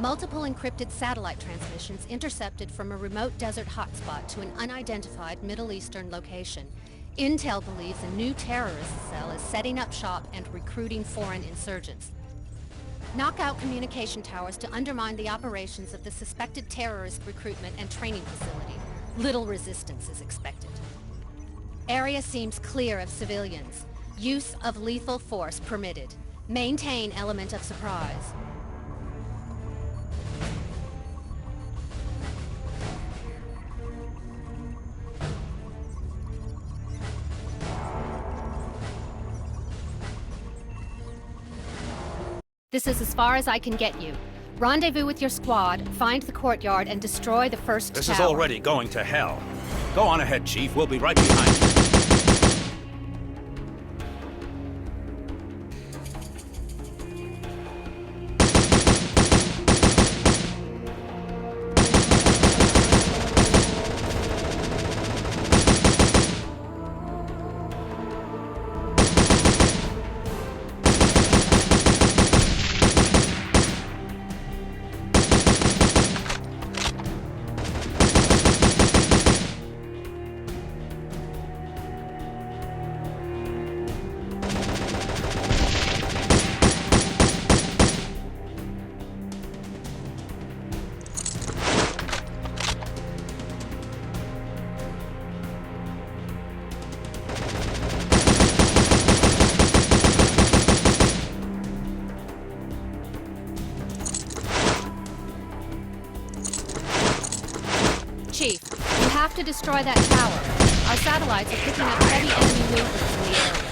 Multiple encrypted satellite transmissions intercepted from a remote desert hotspot to an unidentified Middle Eastern location. Intel believes a new terrorist cell is setting up shop and recruiting foreign insurgents. Knock out communication towers to undermine the operations of the suspected terrorist recruitment and training facility. Little resistance is expected. Area seems clear of civilians. Use of lethal force permitted. Maintain element of surprise. This is as far as I can get you. Rendezvous with your squad, find the courtyard, and destroy the first tower. This is already going to hell. Go on ahead, Chief. We'll be right behind you. Chief, you have to destroy that tower. Our satellites are picking up heavy enemy movements in the area.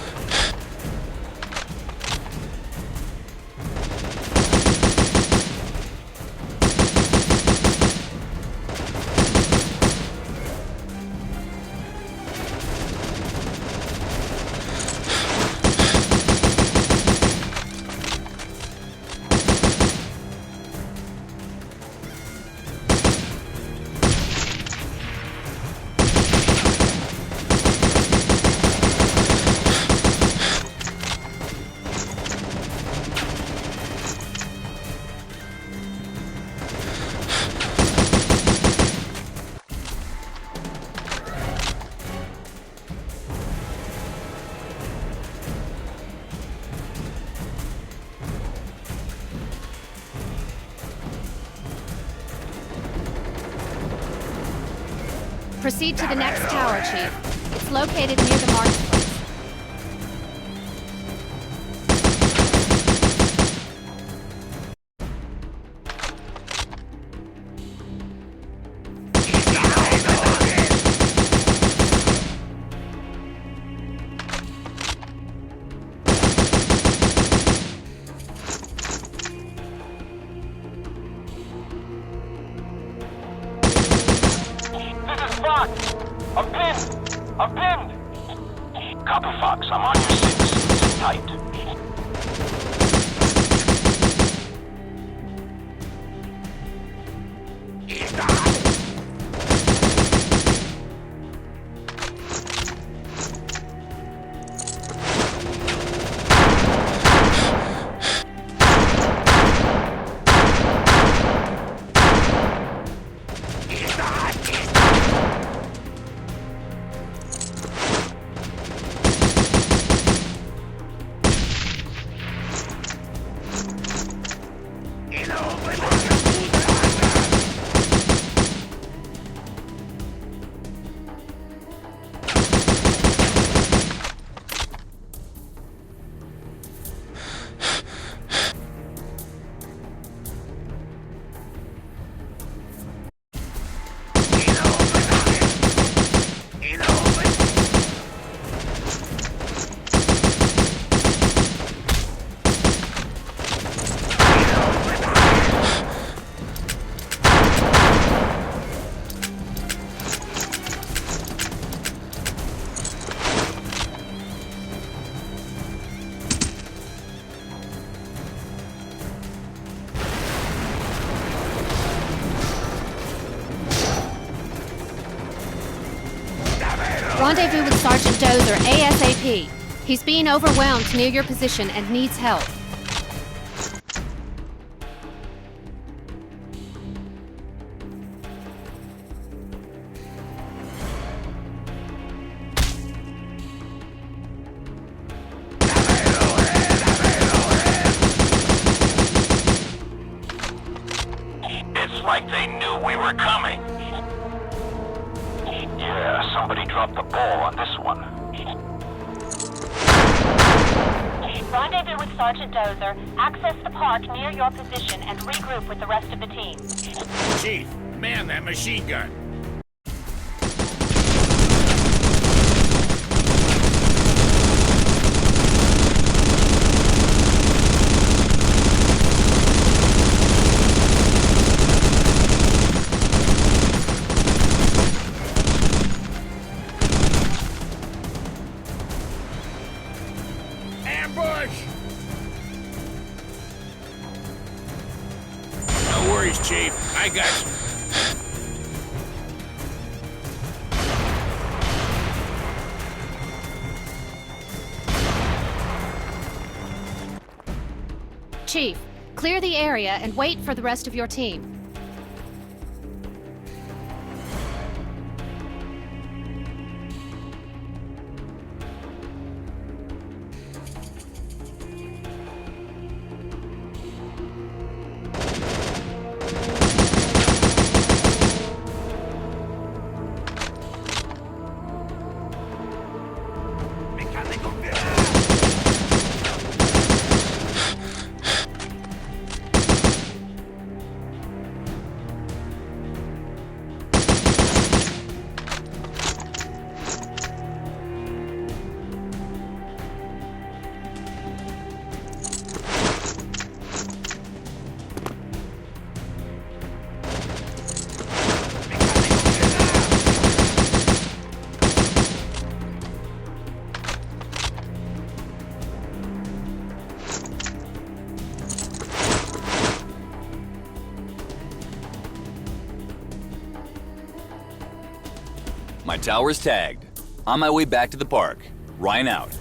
Proceed to the next tower, Chief. It's located near the marketplace. I'm pinned! I'm pinned! Copper Fox, I'm on your 6. Sit tight. Rendezvous with Sergeant Dozer ASAP. He's being overwhelmed near your position and needs help. It's like they knew we were coming. Yeah, somebody dropped the ball on this one. Rendezvous with Sergeant Dozer, access the park near your position, and regroup with the rest of the team. Chief, man that machine gun. Ambush! No worries, Chief. I got you. Chief, clear the area and wait for the rest of your team. My tower's tagged. On my way back to the park. Ryan out.